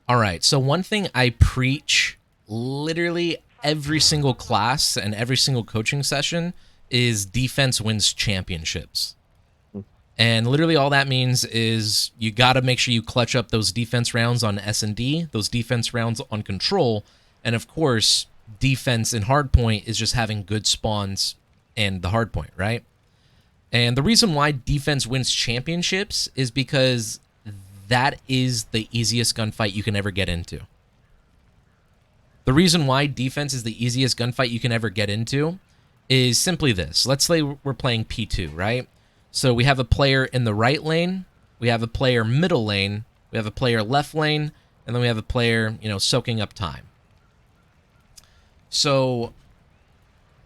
All right. So one thing I preach literally every single class and every single coaching session is defense wins championships. And literally all that means is you got to make sure you clutch up those defense rounds on S&D, those defense rounds on control, and of course, defense in hardpoint is just having good spawns and the hardpoint, right? And the reason why defense wins championships is because that is the easiest gunfight you can ever get into. The reason why defense is the easiest gunfight you can ever get into is simply this. Let's say we're playing P2, right? So we have a player in the right lane, we have a player middle lane, we have a player left lane, and then we have a player, soaking up time. So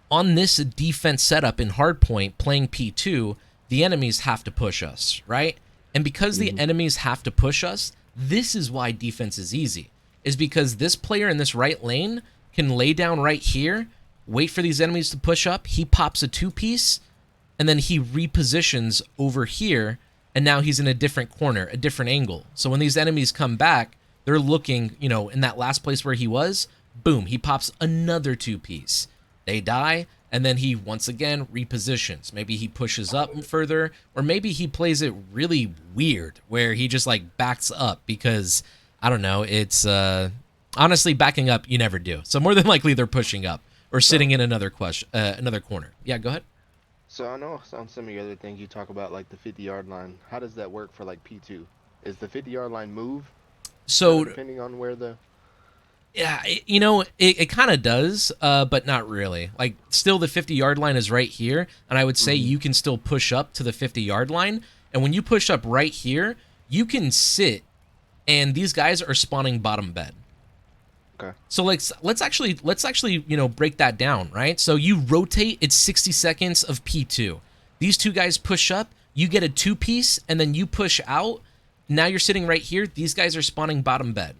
on this defense setup in hardpoint, playing P2, the enemies have to push us, right? And because the enemies have to push us, this is why defense is easy, is because this player in this right lane can lay down right here, wait for these enemies to push up, he pops a two-piece, and then he repositions over here, and now he's in a different corner, a different angle. So when these enemies come back, they're looking, in that last place where he was, boom, he pops another two-piece. They die, and then he once again repositions. Maybe he pushes up further, or maybe he plays it really weird, where he just like backs up because, I don't know, it's honestly backing up you never do. So more than likely they're pushing up or sitting in another corner. Yeah, go ahead. So I know on some of the other things you talk about, like the 50-yard line. How does that work for like P2? Is the 50-yard line move? So Depending on where the yeah, it kind of does, but not really. Like, still the 50-yard line is right here, and I would say you can still push up to the 50-yard line. And when you push up right here, you can sit, and these guys are spawning bottom bed. Okay. So let's actually break that down, right? So you rotate, it's 60 seconds of P2. These two guys push up, you get a two-piece, and then you push out. Now you're sitting right here. These guys are spawning bottom bed.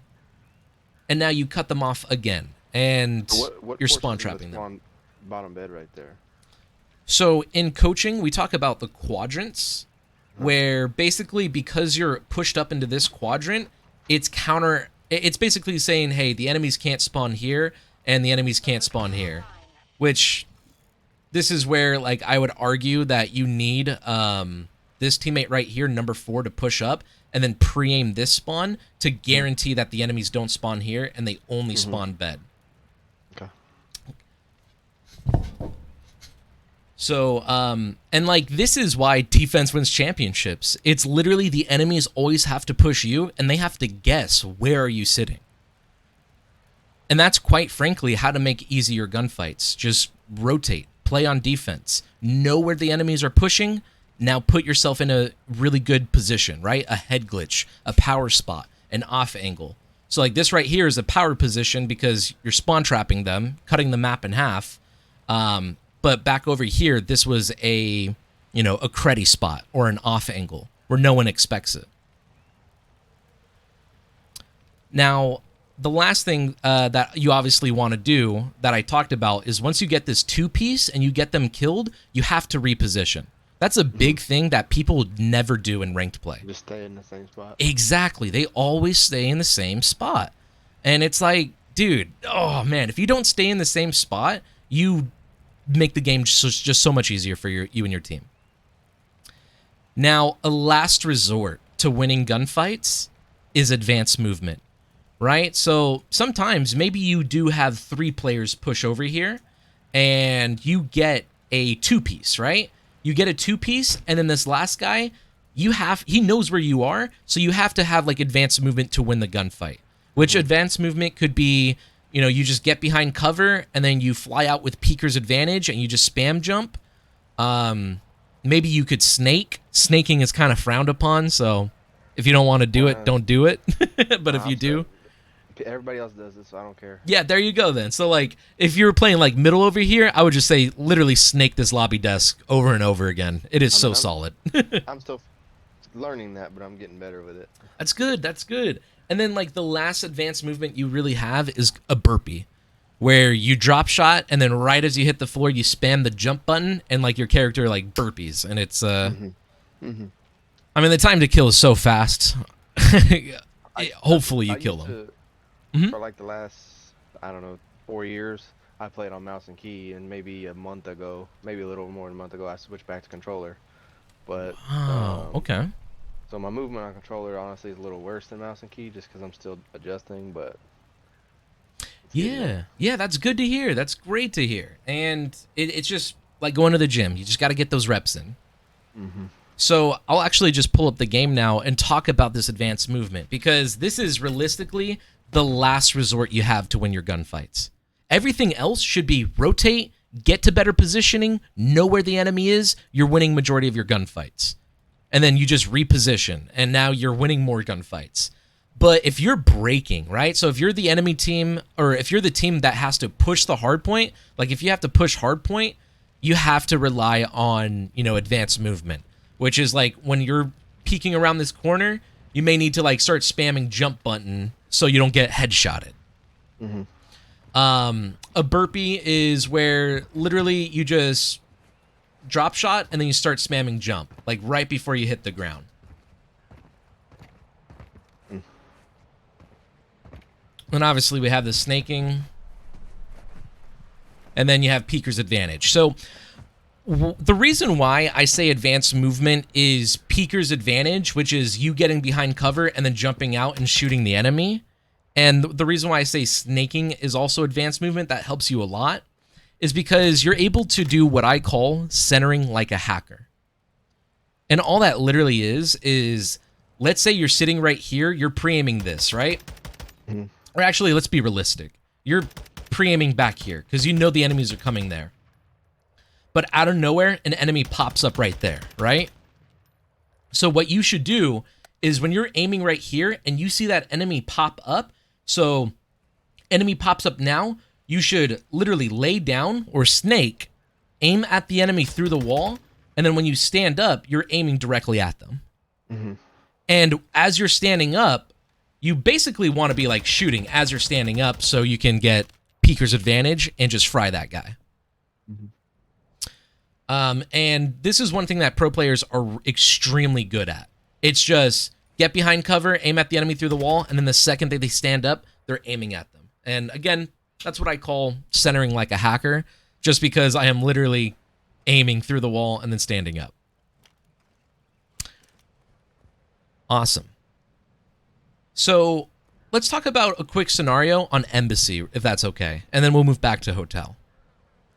And now you cut them off again, and what you're portion spawn of the trapping them. spawn bottom bed right there? So in coaching, we talk about the quadrants, where basically because you're pushed up into this quadrant, it's basically saying, hey, the enemies can't spawn here, and the enemies can't spawn here. Which, this is where, like, I would argue that you need this teammate right here, number 4, to push up, and then pre-aim this spawn to guarantee that the enemies don't spawn here, and they only spawn bed. Okay. So, and like, this is why defense wins championships. It's literally the enemies always have to push you, and they have to guess where are you sitting. And that's quite frankly how to make easier gunfights. Just rotate, play on defense, know where the enemies are pushing. Now put yourself in a really good position, right? A head glitch, a power spot, an off angle. So like this right here is a power position because you're spawn trapping them, cutting the map in half. But back over here, this was a creddy spot or an off angle where no one expects it. Now, the last thing that you obviously want to do that I talked about is once you get this two-piece and you get them killed, you have to reposition. That's a big thing that people never do in ranked play. Just stay in the same spot. Exactly. They always stay in the same spot. And it's like, dude, oh man, if you don't stay in the same spot, you make the game just so much easier for you and your team. Now, a last resort to winning gunfights is advanced movement, right? So sometimes maybe you do have 3 players push over here and you get a two-piece, right? You get a two-piece, and then this last guy, he knows where you are, so you have to have like advanced movement to win the gunfight. Which advanced movement could be, you just get behind cover, and then you fly out with Peeker's advantage, and you just spam jump. Maybe you could snake. Snaking is kind of frowned upon, so if you don't want to do it, don't do it. But if you do... Everybody else does this, so I don't care. Yeah, there you go then. So, like, if you were playing, like, middle over here, I would just say literally snake this lobby desk over and over again. It is so solid. I'm still learning that, but I'm getting better with it. That's good. That's good. And then, like, the last advanced movement you really have is a burpee, where you drop shot, and then right as you hit the floor, you spam the jump button, and, like, your character, like, burpees. And it's, I mean, the time to kill is so fast. hopefully you I kill used them. to Hmm. for like the last, I don't know, 4 years. I played on mouse and key, and maybe a month ago, maybe a little more than a month ago, I switched back to controller. But Oh, okay. so my movement on controller honestly is a little worse than mouse and key, just because I'm still adjusting, but it's getting there. Yeah, yeah, that's good to hear. That's great to hear. And it's just like going to the gym. You just got to get those reps in. Hmm. So I'll actually just pull up the game now and talk about this advanced movement because this is realistically the last resort you have to win your gunfights. Everything else should be rotate, get to better positioning, know where the enemy is, you're winning majority of your gunfights. And then you just reposition, and now you're winning more gunfights. But if you're breaking, right? So if you're the enemy team, or if you're the team that has to push the hard point, like if you have to push hard point, you have to rely on, advanced movement, which is like when you're peeking around this corner, you may need to like start spamming jump button so you don't get headshotted. Hmm. A burpee is where literally you just drop shot and then you start spamming jump, like right before you hit the ground. And obviously we have the snaking. And then you have peeker's advantage. So the reason why I say advanced movement is peeker's advantage, which is you getting behind cover and then jumping out and shooting the enemy. And the reason why I say snaking is also advanced movement that helps you a lot is because you're able to do what I call centering like a hacker. And all that literally is let's say you're sitting right here, you're pre-aiming this, right? Hmm. Or actually, let's be realistic. You're pre-aiming back here because you know the enemies are coming there. But out of nowhere, an enemy pops up right there, right? So what you should do is when you're aiming right here and you see that enemy pop up, so enemy pops up now, you should literally lay down or snake, aim at the enemy through the wall, and then when you stand up, you're aiming directly at them. Hmm. And as you're standing up, you basically want to be like shooting as you're standing up so you can get peeker's advantage and just fry that guy. Hmm. And this is one thing that pro players are extremely good at. It's just get behind cover, aim at the enemy through the wall, and then the second that they stand up, they're aiming at them. And again, that's what I call centering like a hacker, just because I am literally aiming through the wall and then standing up. Awesome. So let's talk about a quick scenario on Embassy, if that's okay, and then we'll move back to Hotel.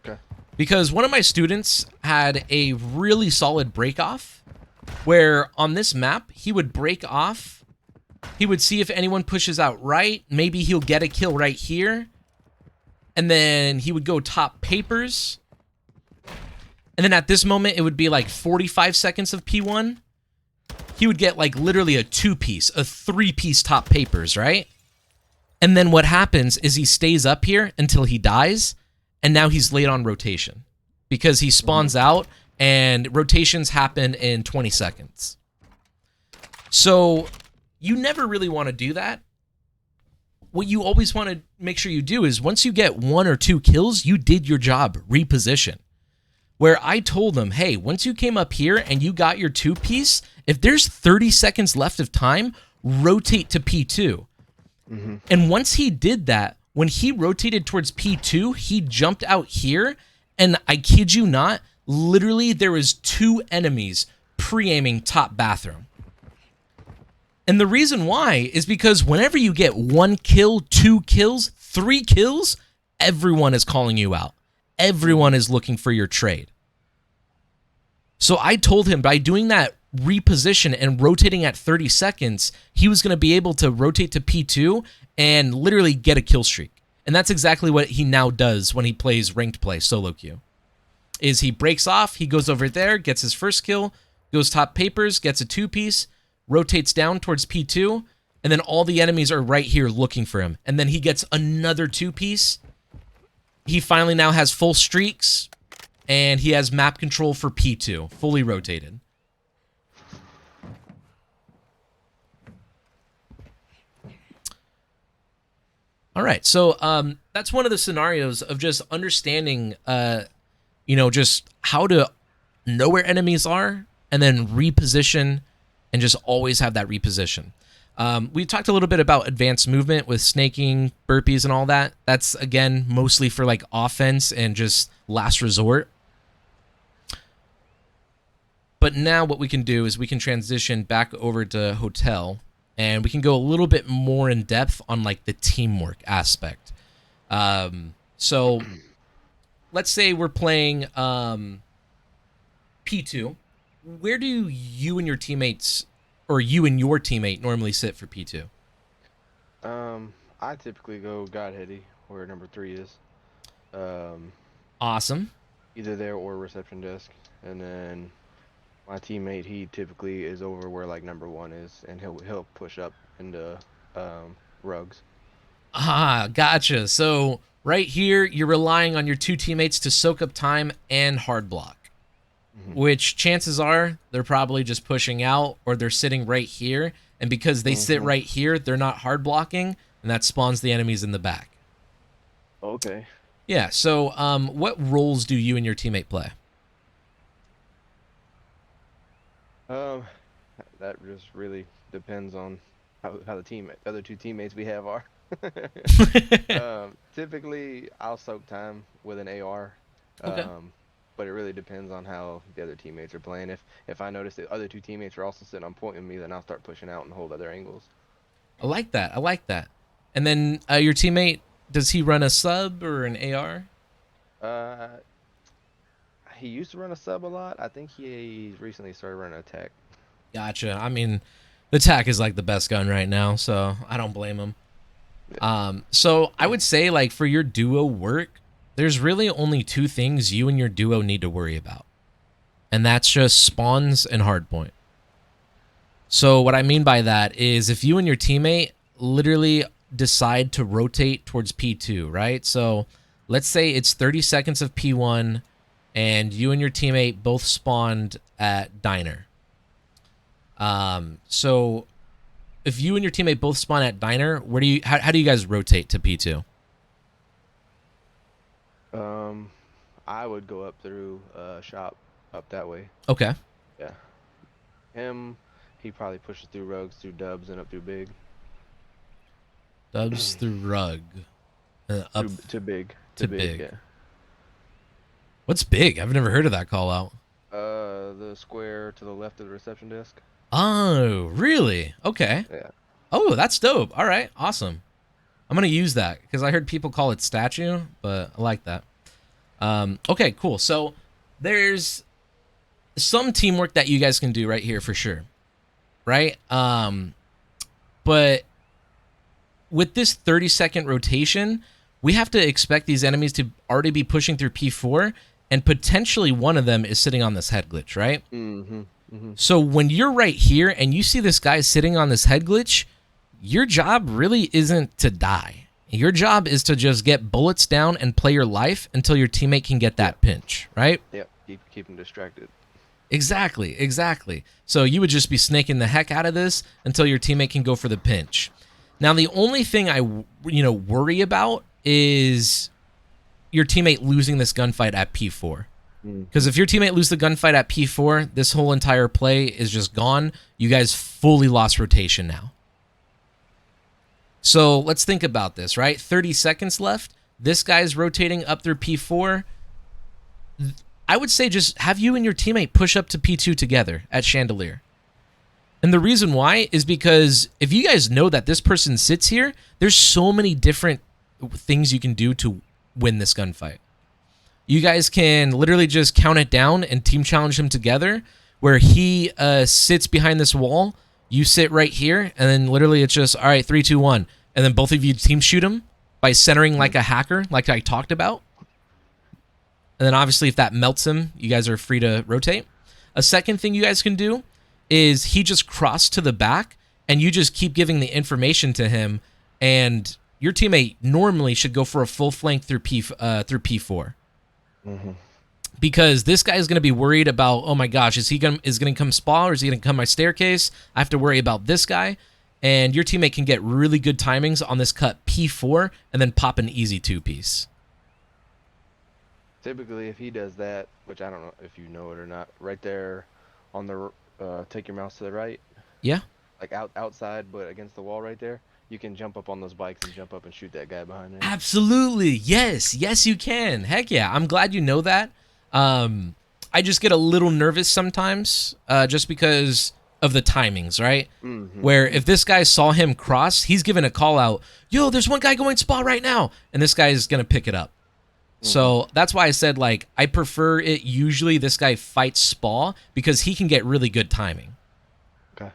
Okay. Because one of my students had a really solid break-off, where on this map, he would break off, he would see if anyone pushes out right, maybe he'll get a kill right here, and then he would go top papers, and then at this moment, it would be like 45 seconds of P1, he would get like literally a 2-piece, a 3-piece top papers, right? And then what happens is he stays up here until he dies, and now he's late on rotation because he spawns out and rotations happen in 20 seconds. So you never really want to do that. What you always want to make sure you do is once you get 1 or 2 kills, you did your job, reposition. Where I told him, hey, once you came up here and you got your 2-piece, if there's 30 seconds left of time, rotate to P2. Hmm. And once he did that, when he rotated towards P2, he jumped out here, and I kid you not, literally there was 2 enemies pre-aiming top bathroom. And the reason why is because whenever you get 1 kill, 2 kills, 3 kills, everyone is calling you out. Everyone is looking for your trade. So I told him by doing that reposition and rotating at 30 seconds, he was going to be able to rotate to P2 and literally get a kill streak. And that's exactly what he now does when he plays ranked play solo queue. Is he breaks off, he goes over there, gets his first kill, goes top papers, gets a 2-piece, rotates down towards P2, and then all the enemies are right here looking for him. And then he gets another 2-piece. He finally now has full streaks, and he has map control for P2, fully rotated. All right, so that's one of the scenarios of just understanding, just how to know where enemies are, and then reposition, and just always have that reposition. We talked a little bit about advanced movement with snaking, burpees, and all that. That's, again, mostly for like offense and just last resort. But now what we can do is we can transition back over to hotel, and we can go a little bit more in depth on like the teamwork aspect. So let's say we're playing P2. Where do you and your teammates, or you and your teammate, normally sit for P2? I typically go Godheady, where number 3 is. Um, Awesome. Either there or reception desk. And then my teammate, he typically is over where like number 1 is, and he'll push up into rugs. Ah, gotcha. So right here, you're relying on your two teammates to soak up time and hard block, Hmm. which chances are they're probably just pushing out or they're sitting right here. And because they sit Hmm. right here, they're not hard blocking, and that spawns the enemies in the back. Okay. Yeah. So, what roles do you and your teammate play? Um, that just really depends on how the other two teammates we have are. Typically, I'll soak time with an AR, Okay. but it really depends on how the other teammates are playing. If I notice that other two teammates are also sitting on point with me, then I'll start pushing out and hold other angles. I like that. I like that. And then your teammate, does he run a sub or an AR? Uh, he used to run a sub a lot. I think he recently started running attack. Gotcha. I mean, the TAC is like the best gun right now, so I don't blame him. So I would say, like, for your duo work, there's really only two things you and your duo need to worry about, and that's just spawns and hardpoint. So what I mean by that is if you and your teammate literally decide to rotate towards P2, right? So let's say it's 30 seconds of P1 and you and your teammate both spawned at diner. So if you and your teammate both spawn at diner, where do you how do you guys rotate to P2? Um, I would go up through shop up that way. Okay. Yeah. Him, he probably pushes through rugs, through dubs, and up through big. Dubs through rug. Up To big. to To big, big. yeah. What's big? I've never heard of that call out. The square to the left of the reception desk. Oh, really? Okay. Yeah. Oh, that's dope. All right. Awesome. I'm going to use that because I heard people call it statue, but I like that. Okay, cool. So there's some teamwork that you guys can do right here for sure. Right? But with this 30-second rotation, we have to expect these enemies to already be pushing through P4, and potentially one of them is sitting on this head glitch, right? Mm-hmm. Mm-hmm. So when you're right here and you see this guy sitting on this head glitch, your job really isn't to die. Your job is to just get bullets down and play your life until your teammate can get that pinch, right? Yep. Keep him distracted. Exactly. So you would just be snaking the heck out of this until your teammate can go for the pinch. Now, the only thing I worry about is your teammate losing this gunfight at P4. Because if your teammate loses the gunfight at P4, this whole entire play is just gone. You guys fully lost rotation now. So let's think about this, right? 30 seconds left. This guy's rotating up through P4. I would say just have you and your teammate push up to P2 together at Chandelier. And the reason why is because if you guys know that this person sits here, there's so many different things you can do to win this gunfight. You guys can literally just count it down and team challenge him together, where he sits behind this wall, you sit right here, and then literally it's just, all right, 3, 2, 1. And then both of you team shoot him by centering like a hacker, like I talked about. And then obviously if that melts him, you guys are free to rotate. A second thing you guys can do is he just crossed to the back, and you just keep giving the information to him, and your teammate normally should go for a full flank through P4. Mm-hmm. Because this guy is going to be worried about, oh my gosh, is he going to come spa, or is he going to come my staircase? I have to worry about this guy. And your teammate can get really good timings on this cut P4 and then pop an easy 2-piece. Typically, if he does that, which I don't know if you know it or not, right there on the take your mouse to the right. Yeah. like outside, but against the wall right there, you can jump up on those bikes and jump up and shoot that guy behind there. Absolutely. Yes. Yes, you can. Heck yeah. I'm glad you know that. I just get a little nervous sometimes just because of the timings, right? Where if this guy saw him cross, he's giving a call out, yo, there's one guy going spa right now. And this guy is going to pick it up. So that's why I said, like, I prefer it usually this guy fights spa because he can get really good timing. Okay.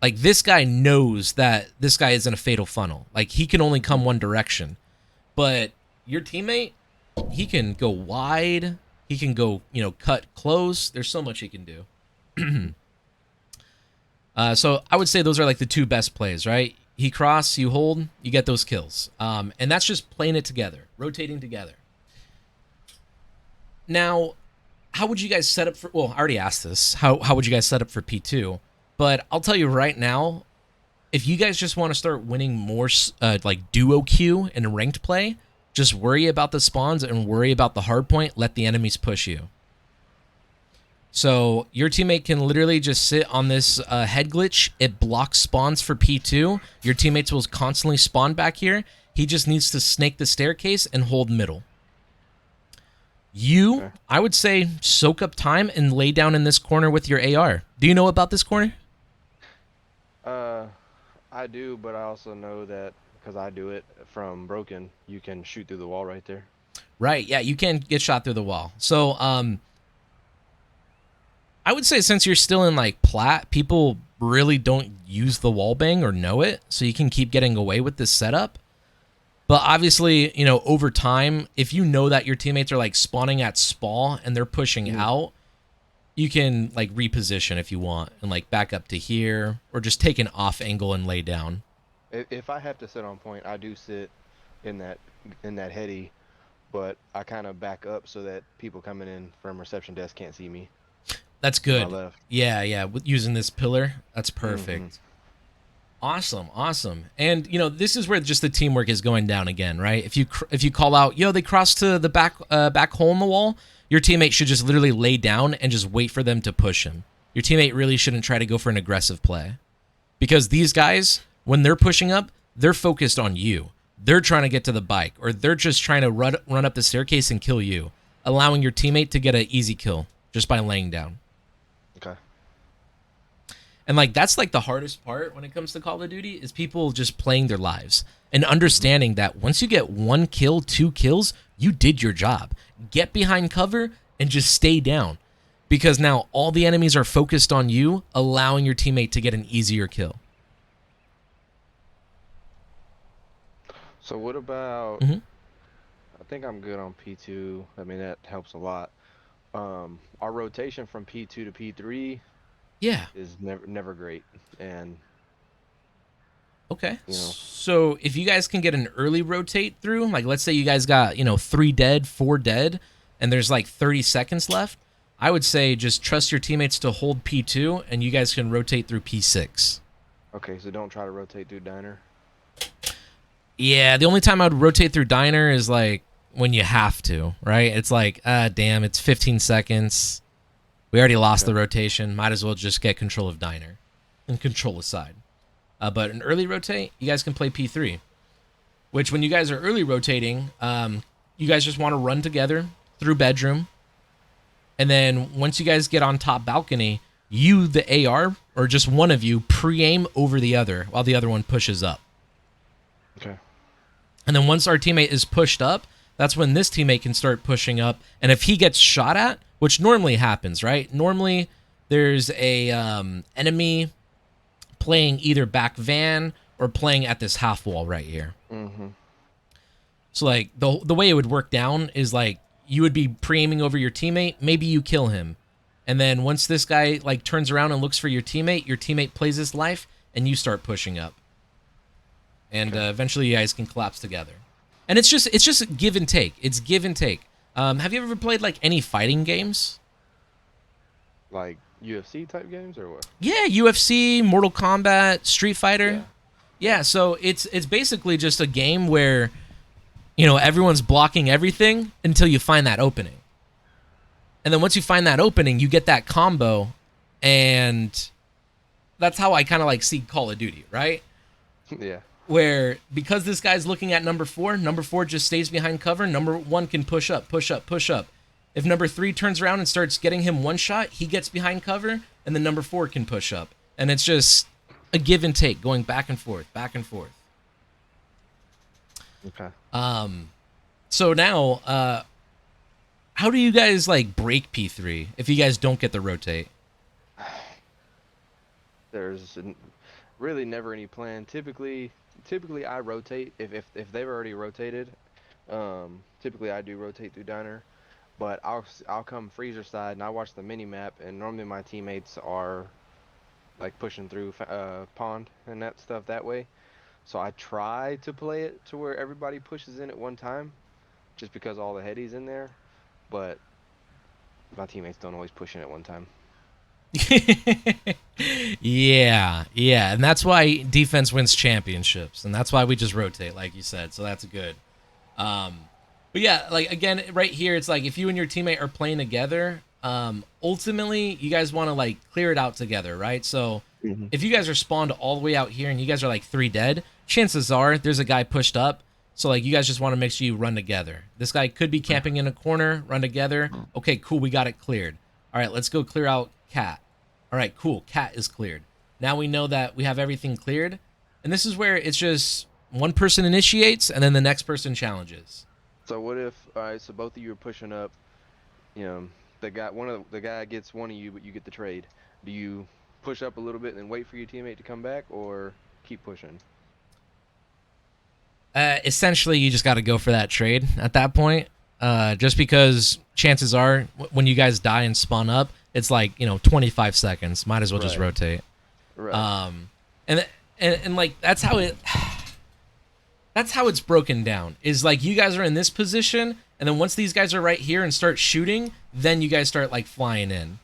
Like, this guy knows that this guy is in a fatal funnel. Like, he can only come one direction. But your teammate, he can go wide. He can go, cut close. There's so much he can do. So I would say those are, like, the two best plays, right? He cross, you hold, you get those kills. And that's just playing it together, rotating together. Now, how would you guys set up for... Well, I already asked this. How would you guys set up for P2? But I'll tell you right now, if you guys just want to start winning more like duo queue and ranked play, just worry about the spawns and worry about the hard point. Let the enemies push you. So your teammate can literally just sit on this head glitch. It blocks spawns for P2. Your teammates will constantly spawn back here. He just needs to snake the staircase and hold middle. I would say, soak up time and lay down in this corner with your AR. Do you know about this corner? I do, but I also know that because I do it from broken, you can shoot through the wall right there. Right, yeah, you can get shot through the wall. So, I would say since you're still in, like, plat, people really don't use the wall bang or know it, so you can keep getting away with this setup. But obviously, over time, if you know that your teammates are, like, spawning at spa and they're pushing out, you can, like, reposition if you want and, like, back up to here or just take an off angle and lay down. If I have to sit on point, I do sit in that heady, but I kind of back up so that people coming in from reception desk can't see me. That's good. Yeah, using this pillar, that's perfect. Awesome. And this is where just the teamwork is going down again, right? If you call out, yo, they crossed to the back hole in the wall, your teammate should just literally lay down and just wait for them to push him. Your teammate really shouldn't try to go for an aggressive play, because these guys, when they're pushing up, they're focused on you. They're trying to get to the bike, or they're just trying to run up the staircase and kill you, allowing your teammate to get an easy kill just by laying down. Okay. And, like, that's, like, the hardest part when it comes to Call of Duty is people just playing their lives and understanding that once you get 1 kill, 2 kills, you did your job. Get behind cover and just stay down, because now all the enemies are focused on you, allowing your teammate to get an easier kill. So what about... I think I'm good on P2. I mean, that helps a lot. Our rotation from P2 to P3... Yeah, is never great. And okay, so if you guys can get an early rotate through, like, let's say you guys got 3 dead, 4 dead, and there's like 30 seconds left, I would say just trust your teammates to hold P2 and you guys can rotate through P6. Okay, so don't try to rotate through diner. Yeah, the only time I would rotate through diner is, like, when you have to, right? It's like, damn, it's 15 seconds. We already lost the rotation. Might as well just get control of diner and control the side. But an early rotate, you guys can play P3, which when you guys are early rotating, you guys just want to run together through bedroom. And then once you guys get on top balcony, you, the AR, or just one of you, pre-aim over the other while the other one pushes up. Okay. And then once our teammate is pushed up, that's when this teammate can start pushing up. And if he gets shot at, which normally happens, right? Normally, there's a enemy playing either back van or playing at this half wall right here. So, like, the way it would work down is, like, you would be pre-aiming over your teammate. Maybe you kill him. And then once this guy, like, turns around and looks for your teammate plays his life, and you start pushing up. And eventually you guys can collapse together. And it's just give and take. It's give and take. Have you ever played, like, any fighting games? Like UFC type games or what? Yeah, UFC, Mortal Kombat, Street Fighter. Yeah, so it's basically just a game where, everyone's blocking everything until you find that opening. And then once you find that opening, you get that combo, and that's how I kind of like see Call of Duty, right? Yeah. Where because this guy's looking at number four just stays behind cover. Number one can push up, push up, push up. If number three turns around and starts getting him one shot, he gets behind cover, and then number four can push up, and it's just a give and take, going back and forth, back and forth. Okay. So now, how do you guys like break P3 if you guys don't get the rotate? There's really never any plan. Typically I rotate if they've already rotated. Typically I do rotate through diner, but I'll come freezer side and I watch the mini map, and normally my teammates are like pushing through pond and that stuff that way. So I try to play it to where everybody pushes in at one time, just because all the headies in there. But my teammates don't always push in at one time. Yeah, yeah, and that's why defense wins championships, and that's why we just rotate, like you said. So that's good. But yeah, like again, right here, it's like if you and your teammate are playing together, ultimately you guys want to like clear it out together, right? So if you guys are spawned all the way out here and you guys are like 3 dead, chances are there's a guy pushed up. So like you guys just want to make sure you run together. This guy could be camping in a corner, run together. Okay, cool, we got it cleared. All right, let's go clear out Cat. All right, cool, Cat is cleared. Now we know that we have everything cleared. And this is where it's just one person initiates and then the next person challenges. So what if, all right, so both of you are pushing up, you know, the guy gets one of you, but you get the trade. Do you push up a little bit and then wait for your teammate to come back, or keep pushing? Essentially, you just got to go for that trade at that point. Just because chances are when you guys die and spawn up, it's like 25 seconds. Might as well just rotate. Right. And like that's how it's broken down. Is like you guys are in this position, and then once these guys are right here and start shooting, then you guys start like flying in.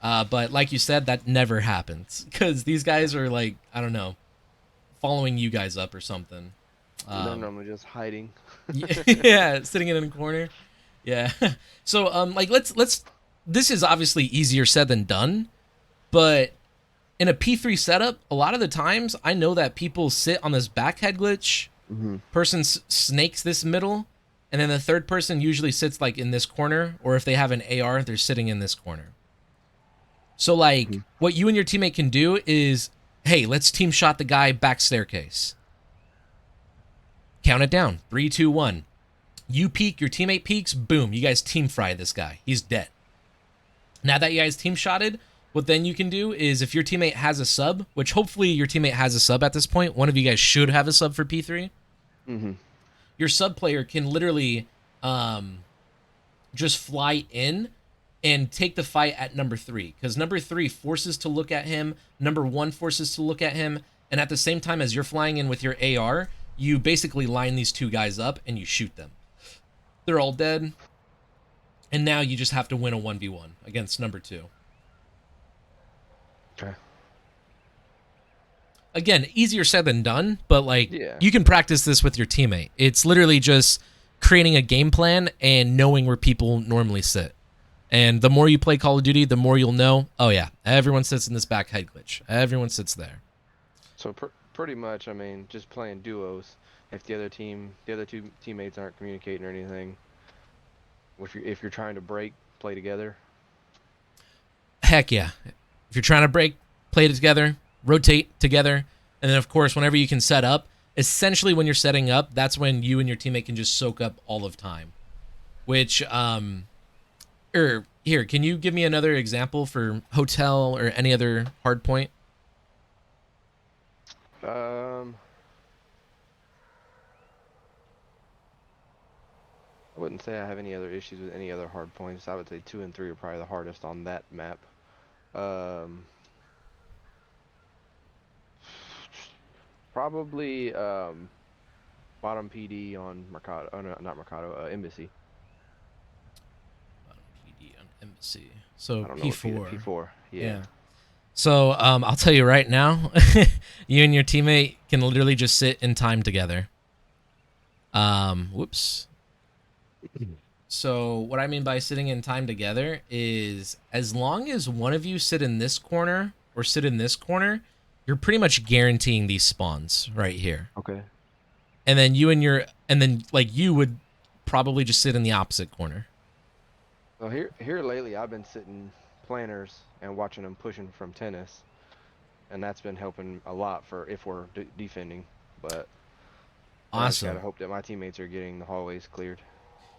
But like you said, that never happens because these guys are like, I don't know, following you guys up or something. They're normally just hiding. Yeah, sitting in a corner. Yeah. So like let's this is obviously easier said than done, but in a P3 setup, a lot of the times I know that people sit on this back head glitch. Person snakes this middle, and then the third person usually sits like in this corner, or if they have an AR, they're sitting in this corner. So like what you and your teammate can do is, hey, let's team shot the guy back staircase. Count it down. 3, 2, 1. You peek, your teammate peeks, boom, you guys team fry this guy. He's dead. Now that you guys team shotted, what then you can do is if your teammate has a sub, which hopefully your teammate has a sub at this point, one of you guys should have a sub for P3. Your sub player can literally just fly in and take the fight at number 3, because number 3 forces to look at him, number 1 forces to look at him, and at the same time as you're flying in with your AR, you basically line these 2 guys up and you shoot them. They're all dead. And now you just have to win a 1v1 against number 2. Okay. Again, easier said than done, but like Yeah. you can practice this with your teammate. It's literally just creating a game plan and knowing where people normally sit. And the more you play Call of Duty, the more you'll know, oh yeah, everyone sits in this back head glitch. Everyone sits there. So pretty much, I mean, just playing duos. If the other 2 teammates aren't communicating or anything, if you're trying to break, play together. Heck yeah. If you're trying to break, play together, rotate together, and then of course, whenever you can set up, essentially when you're setting up, that's when you and your teammate can just soak up all of time. Which, here, can you give me another example for hotel or any other hard point? I wouldn't say I have any other issues with any other hard points. I would say 2 and 3 are probably the hardest on that map. Probably bottom PD on Mercado. Oh no, not Mercado. Embassy. PD on Embassy. So I don't know P4. P4. Yeah. So I'll tell you right now, you and your teammate can literally just sit in time together. Whoops. So what I mean by sitting in time together is as long as one of you sit in this corner or sit in this corner, you're pretty much guaranteeing these spawns right here. Okay. And then like you would probably just sit in the opposite corner. Well, here lately, I've been sitting planners and watching them pushing from tennis, and that's been helping a lot for if we're defending. But I just gotta Awesome. hope that my teammates are getting the hallways cleared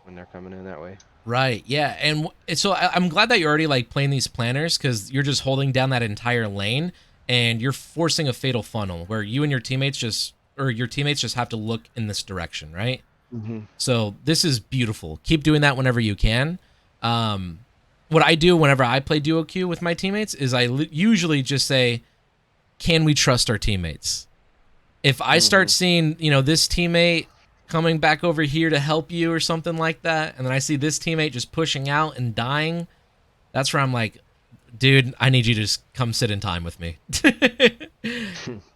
when they're coming in that way. Right. Yeah. And so I'm glad that you're already like playing these planners because you're just holding down that entire lane and you're forcing a fatal funnel where you and your teammates just have to look in this direction, right? Mm-hmm. So this is beautiful. Keep doing that whenever you can. What I do whenever I play duo queue with my teammates is I usually just say, "Can we trust our teammates?" If I start seeing, this teammate coming back over here to help you or something like that, and then I see this teammate just pushing out and dying, that's where I'm like, dude, I need you to just come sit in time with me.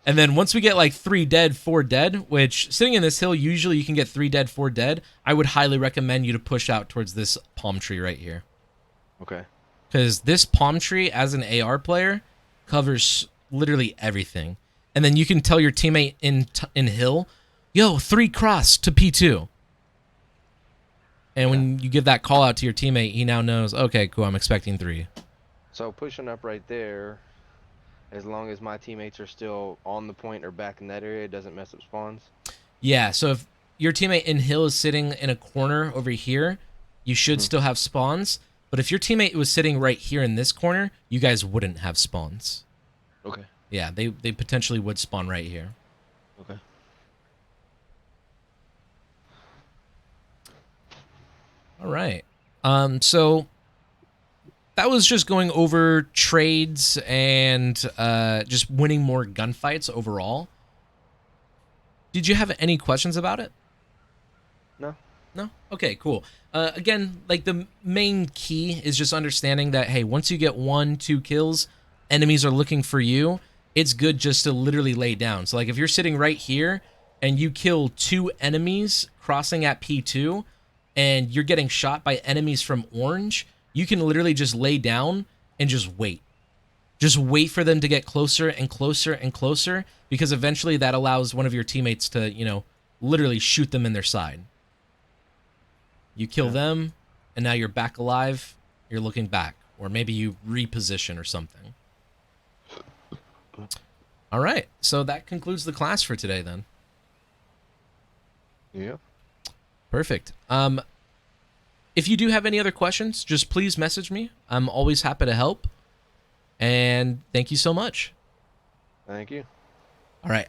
And then once we get like 3 dead, 4 dead, which sitting in this hill, usually you can get 3 dead, 4 dead, I would highly recommend you to push out towards this palm tree right here. Okay. Because this palm tree, as an AR player, covers literally everything. And then you can tell your teammate in hill, yo, 3 cross to P2. And when you give that call out to your teammate, he now knows, okay, cool, I'm expecting 3. So pushing up right there, as long as my teammates are still on the point or back in that area, it doesn't mess up spawns. Yeah, so if your teammate in hill is sitting in a corner over here, you should still have spawns. But if your teammate was sitting right here in this corner, you guys wouldn't have spawns. Okay. Yeah, they potentially would spawn right here. Okay. All right. So that was just going over trades and just winning more gunfights overall. Did you have any questions about it? No. No? Okay, cool. Again, like the main key is just understanding that, hey, once you get 1, 2 kills, enemies are looking for you. It's good just to literally lay down. So like if you're sitting right here and you kill 2 enemies crossing at P2 and you're getting shot by enemies from orange, you can literally just lay down and just wait. Just wait for them to get closer and closer and closer, because eventually that allows one of your teammates to, literally shoot them in their side. You kill them, and now you're back alive, you're looking back. Or maybe you reposition or something. All right, so that concludes the class for today then. Yeah. Perfect. If you do have any other questions, just please message me. I'm always happy to help. And thank you so much. Thank you. All right.